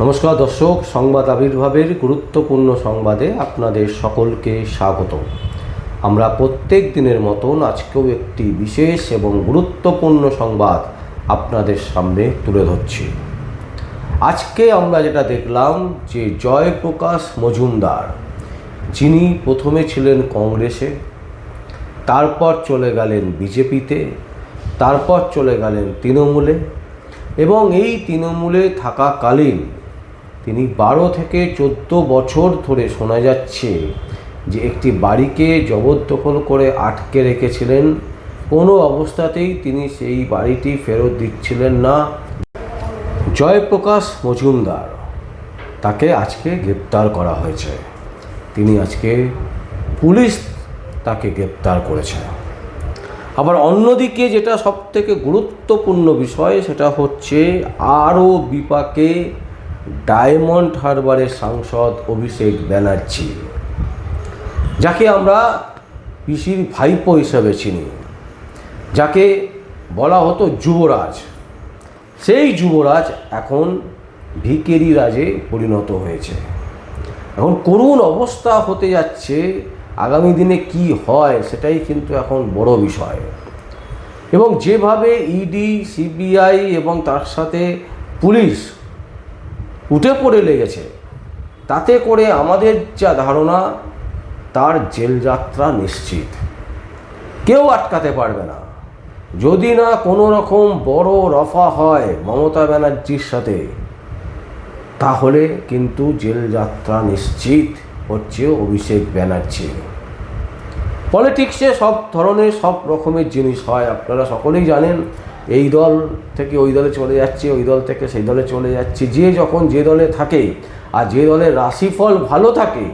নমস্কার দর্শক, সংবাদ আবির্ভাবের গুরুত্বপূর্ণ সংবাদে আপনাদের সকলকে স্বাগত। আমরা প্রত্যেক দিনের মতন আজকেও একটি বিশেষ এবং গুরুত্বপূর্ণ সংবাদ আপনাদের সামনে তুলে ধরছি। আজকে আমরা যেটা দেখলাম যে জয়প্রকাশ মজুমদার, যিনি প্রথমে ছিলেন কংগ্রেসে, তারপর চলে গেলেন বিজেপিতে, তারপর চলে গেলেন তৃণমূলে, এবং এই তৃণমূলে থাকাকালীন তিনি 12 থেকে 14 বছর ধরে শোনা যাচ্ছে যে একটি বাড়িকে জবরদখল করে আটকে রেখেছিলেন। কোনো অবস্থাতেই তিনি সেই বাড়িটি ফেরত দিচ্ছিলেন না। জয়প্রকাশ মজুমদার, তাকে আজকে গ্রেপ্তার করা হয়েছে। তিনি আজকে পুলিশ তাকে গ্রেপ্তার করেছে। আবার অন্যদিকে যেটা সবথেকে গুরুত্বপূর্ণ বিষয়, সেটা হচ্ছে আরও বিপাকে ডায়মন্ড হারবারের সাংসদ অভিষেক ব্যানার্জি, যাকে আমরা পিসির ভাইপো হিসেবে চিনি, যাকে বলা হতো যুবরাজ, সেই যুবরাজ এখন ভিকেরি রাজে পরিণত হয়েছে। এখন করুণ অবস্থা হতে যাচ্ছে। আগামী দিনে কি হয় সেটাই কিন্তু এখন বড় বিষয়। এবং যেভাবে ইডি, সিবিআই এবং তার সাথে পুলিশ উঠে পড়ে লেগেছে, তাতে করে আমাদের যা ধারণা, তার জেল যাত্রা নিশ্চিত। কেউ আটকাতে পারবে না। যদি না কোনো রকম বড় রফা হয় মমতা ব্যানার্জির সাথে, তাহলে কিন্তু জেল যাত্রা নিশ্চিত হচ্ছে অভিষেক ব্যানার্জি। পলিটিক্সে সব ধরনের সব রকমের জিনিস হয়, আপনারা সকলেই জানেন। এই দল থেকে ওই দলে চলে যাচ্ছে, ওই দল থেকে সেই দলে চলে যাচ্ছে। যে যখন যে দলে থাকে আর যে দলের রাশিফল ভালো থাকে,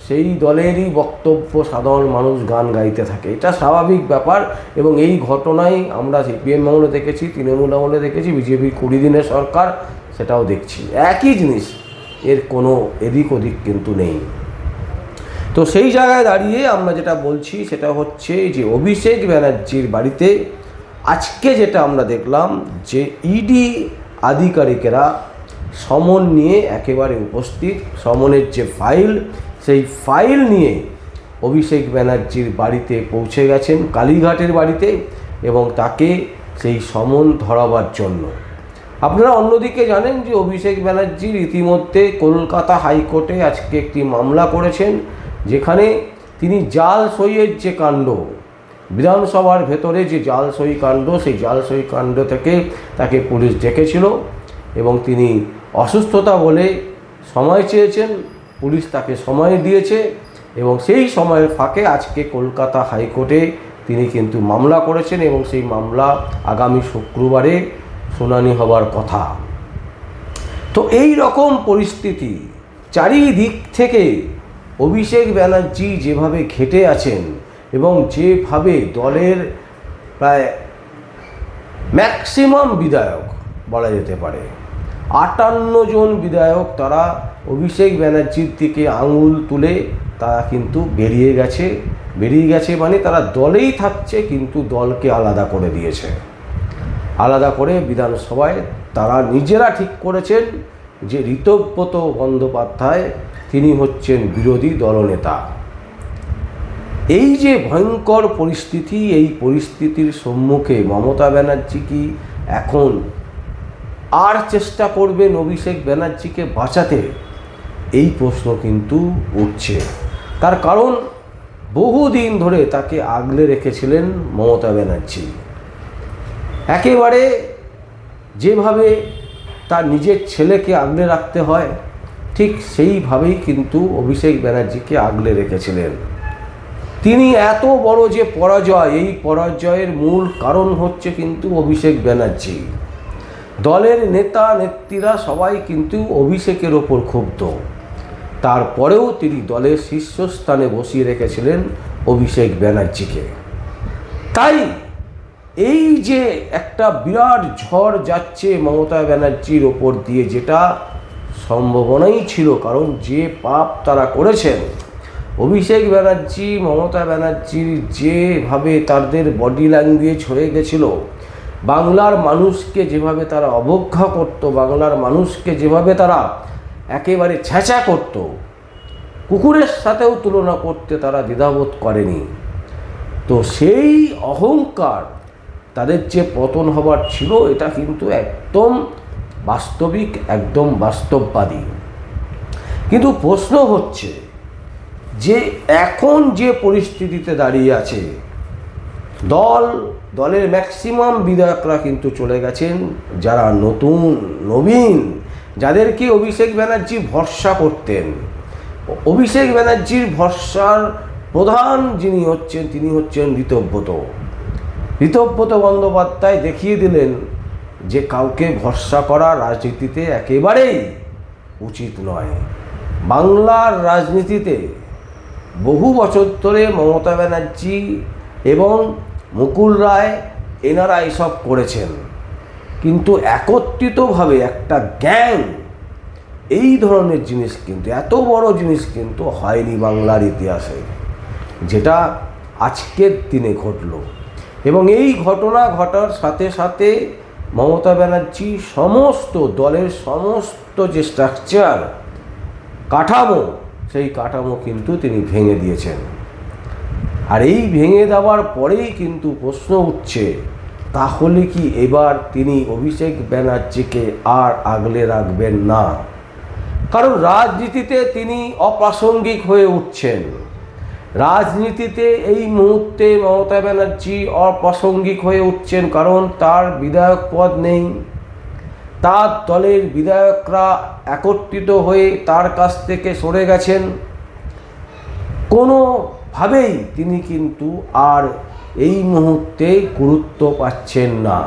সেই দলেরই বক্তব্য সাধারণ মানুষ গান গাইতে থাকে। এটা স্বাভাবিক ব্যাপার। এবং এই ঘটনায় আমরা সিপিএম আমলে দেখেছি, তৃণমূল আমলে দেখেছি, বিজেপির 20 দিনের সরকার, সেটাও দেখছি। একই জিনিস, এর কোনো এদিক ওদিক কিন্তু নেই। তো সেই জায়গায় দাঁড়িয়ে আমরা যেটা বলছি সেটা হচ্ছে যে অভিষেক ব্যানার্জির বাড়িতে আজকে যেটা আমরা দেখলাম যে ইডি আধিকারিকেরা সমন নিয়ে একেবারে উপস্থিত। সমনের যে ফাইল, সেই ফাইল নিয়ে অভিষেক ব্যানার্জির বাড়িতে পৌঁছে গেছেন, কালীঘাটের বাড়িতে, এবং তাকে সেই সমন ধরাবার জন্য। আপনারা অন্যদিকে জানেন যে অভিষেক ব্যানার্জির ইতিমধ্যে কলকাতা হাইকোর্টে আজকে একটি মামলা করেছেন, যেখানে তিনি জাল সইয়ের যে কাণ্ড, বিধানসভার ভেতরে যে জাল সই কাণ্ড, সেই জাল সই কাণ্ড থেকে তাকে পুলিশ ডেকেছিল এবং তিনি অসুস্থতা বলে সময় চেয়েছেন। পুলিশ তাকে সময় দিয়েছে এবং সেই সময়ের ফাঁকে আজকে কলকাতা হাইকোর্টে তিনি কিন্তু মামলা করেছেন এবং সেই মামলা আগামী শুক্রবারে শুনানি হবার কথা। তো এই রকম পরিস্থিতি, চারিদিক থেকে অভিষেক ব্যানার্জি যেভাবে ঘেঁটে আছেন এবং যেভাবে দলের প্রায় ম্যাক্সিমাম বিধায়ক, বলা যেতে পারে 58 জন বিধায়ক, তারা অভিষেক ব্যানার্জির দিকে আঙুল তুলে তারা কিন্তু বেরিয়ে গেছে মানে তারা দলেই থাকছে, কিন্তু দলকে আলাদা করে দিয়েছে। আলাদা করে বিধানসভায় তারা নিজেরা ঠিক করেছেন যে ঋতব্রত বন্দ্যোপাধ্যায়, তিনি হচ্ছেন বিরোধী দলনেতা। এই যে ভয়ঙ্কর পরিস্থিতি, এই পরিস্থিতির সম্মুখে মমতা ব্যানার্জি কি এখন আর চেষ্টা করবেন অভিষেক ব্যানার্জিকে বাঁচাতে? এই প্রশ্ন কিন্তু উঠছে। তার কারণ, বহুদিন ধরে তাকে আগলে রেখেছিলেন মমতা ব্যানার্জি। একেবারে যেভাবে তার নিজের ছেলেকে আগলে রাখতে হয়, ঠিক সেইভাবেই কিন্তু অভিষেক ব্যানার্জিকে আগলে রেখেছিলেন। তিনি এত বড় যে পরাজয়, এই পরাজয়ের মূল কারণ হচ্ছে কিন্তু অভিষেক ব্যানার্জি। দলের নেতা নেত্রীরা সবাই কিন্তু অভিষেকের ওপর ক্ষুব্ধ। তারপরেও তিনি দলের শীর্ষস্থানে বসিয়ে রেখেছিলেন অভিষেক ব্যানার্জিকে। তাই এই যে একটা বিরাট ঝড় যাচ্ছে মমতা ব্যানার্জির ওপর দিয়ে, যেটা সম্ভাবনাই ছিল, কারণ যে পাপ তারা করেছেন, অভিষেক ব্যানার্জি, মমতা ব্যানার্জির যেভাবে তাদের বডি ল্যাঙ্গুয়েজ হয়ে গেছিল, বাংলার মানুষকে যেভাবে তারা অবজ্ঞা করত, বাংলার মানুষকে যেভাবে তারা একেবারে ছ্যাঁচা করত, কুকুরের সাথেও তুলনা করতে তারা দ্বিধাবোধ করেনি। তো সেই অহংকার তাদের যে পতন হবার ছিল, এটা কিন্তু একদম বাস্তবিক, একদম বাস্তববাদী। কিন্তু প্রশ্ন হচ্ছে যে এখন যে পরিস্থিতিতে দাঁড়িয়ে আছে, দলের ম্যাক্সিমাম বিধায়করা কিন্তু চলে গেছেন, যারা নবীন, যাদেরকে অভিষেক ব্যানার্জি ভরসা করতেন। অভিষেক ব্যানার্জির ভরসার প্রধান যিনি হচ্ছেন, তিনি হচ্ছেন ঋতব্রত বন্দ্যোপাধ্যায় দেখিয়ে দিলেন যে কাউকে ভরসা করা রাজনীতিতে একেবারেই উচিত নয়। বাংলার রাজনীতিতে বহু বছর ধরে মমতা ব্যানার্জি এবং মুকুল রায় এনারা এসব করেছেন, কিন্তু একত্রিতভাবে একটা গ্যাং এই ধরনের জিনিস কিন্তু, এত বড় জিনিস কিন্তু হয়নি বাংলার ইতিহাসে, যেটা আজকের দিনে ঘটল। এবং এই ঘটনা ঘটার সাথে সাথে মমতা ব্যানার্জি সমস্ত দলের সমস্ত যে স্ট্রাকচার, কাঠামো, সেই কাঠামো কিন্তু তিনি ভেঙে দিয়েছেন। আর এই ভেঙে দেওয়ার পরেই কিন্তু প্রশ্ন উঠছে, তাহলে কি এবার তিনি অভিষেক ব্যানার্জিকে আর আগলে রাখবেন না? কারণ রাজনীতিতে তিনি অপ্রাসঙ্গিক হয়ে উঠছেন। রাজনীতিতে এই মুহূর্তে মমতা ব্যানার্জি অপ্রাসঙ্গিক হয়ে উঠছেন, কারণ তার বিধায়ক পদ নেই। তার দলের বিধায়করা একত্রিত হয়ে তার কাছ থেকে সরে গেছেন। কোনোভাবেই তিনি কিন্তু আর এই মুহূর্তে গুরুত্ব পাচ্ছেন না।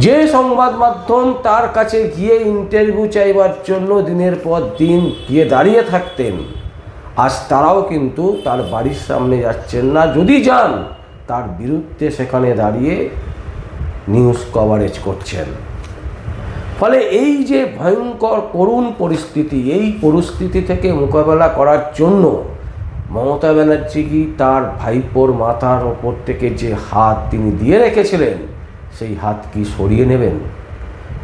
যে সংবাদ মাধ্যম তার কাছে গিয়ে ইন্টারভিউ চাইবার জন্য দিনের পর দিন গিয়ে দাঁড়িয়ে থাকতেন, আজ তারাও কিন্তু তার বাড়ির সামনে যাচ্ছেন না। যদি যান, তার বিরুদ্ধে সেখানে দাঁড়িয়ে নিউজ কভারেজ করছেন। ফলে এই যে ভয়ঙ্কর করুণ পরিস্থিতি, এই পরিস্থিতি থেকে মোকাবেলা করার জন্য মমতা ব্যানার্জি কি তার ভাইপোর মাথার ওপর থেকে যে হাত তিনি দিয়ে রেখেছিলেন, সেই হাত কি সরিয়ে নেবেন?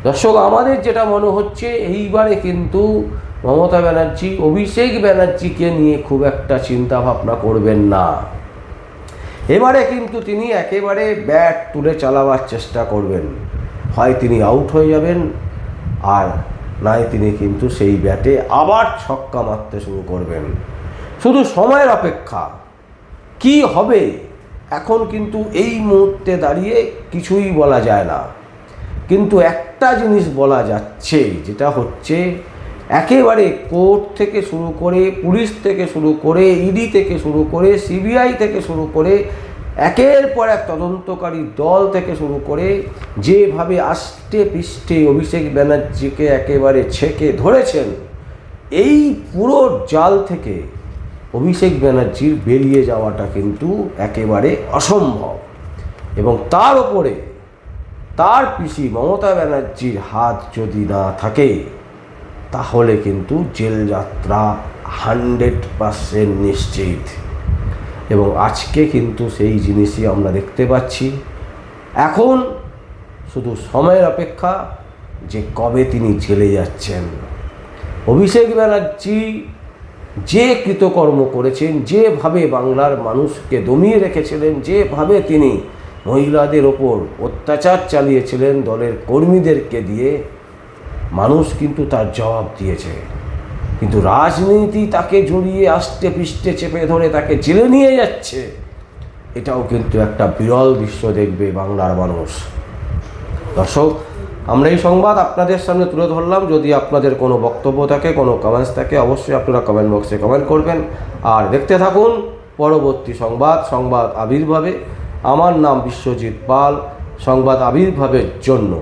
দর্শক, আমাদের যেটা মনে হচ্ছে, এইবারে কিন্তু মমতা ব্যানার্জি অভিষেক ব্যানার্জিকে নিয়ে খুব একটা চিন্তা ভাবনা করবেন না। এবারে কিন্তু তিনি একেবারে ব্যাট তুলে চালাবার চেষ্টা করবেন। হয় তিনি আউট হয়ে যাবেন, আর নয় তিনি কিন্তু সেই ব্যাটে আবার ছক্কা মারতে শুরু করবেন। শুধু সময়ের অপেক্ষা, কি হবে এখন কিন্তু এই মুহূর্তে দাঁড়িয়ে কিছুই বলা যায় না। কিন্তু একটা জিনিস বলা যাচ্ছে, যেটা হচ্ছে একেবারে কোর্ট থেকে শুরু করে, পুলিশ থেকে শুরু করে, ইডি থেকে শুরু করে, সিবিআই থেকে শুরু করে, একের পর এক তদন্তকারী দল থেকে শুরু করে, যেভাবে আষ্টে পৃষ্ঠে অভিষেক ব্যানার্জিকে একেবারে ছেঁকে ধরেছেন, এই পুরো জাল থেকে অভিষেক ব্যানার্জির বেরিয়ে যাওয়াটা কিন্তু একেবারে অসম্ভব। এবং তার ওপরে তার পিসি মমতা ব্যানার্জির হাত যদি না থাকে, তাহলে কিন্তু জেল যাত্রা 100% নিশ্চিত। এবং আজকে কিন্তু সেই জিনিসই আমরা দেখতে পাচ্ছি। এখন শুধু সময়ের অপেক্ষা যে কবে তিনি জেলে যাচ্ছেন। অভিষেক ব্যানার্জি যে কৃতকর্ম করেছেন, যেভাবে বাংলার মানুষকে দমিয়ে রেখেছিলেন, যেভাবে তিনি মহিলাদের ওপর অত্যাচার চালিয়েছিলেন দলের কর্মীদেরকে দিয়ে, মানুষ কিন্তু তার জবাব দিয়েছে। কিন্তু রাজনীতি তাকে জড়িয়ে আষ্টে পৃষ্ঠে চেপে ধরে তাকে জেলে নিয়ে যাচ্ছে, এটাও কিন্তু একটা বিরল দৃশ্য দেখবে বাংলার মানুষ। দর্শক, আমরা এই সংবাদ আপনাদের সামনে তুলে ধরলাম। যদি আপনাদের কোনো বক্তব্য থাকে, কোনো কমেন্টস থাকে, অবশ্যই আপনারা কমেন্ট বক্সে কমেন্ট করবেন। আর দেখতে থাকুন পরবর্তী সংবাদ আবির্ভাবে। আমার নাম বিশ্বজিৎ পাল, সংবাদ আবির্ভাবের জন্য।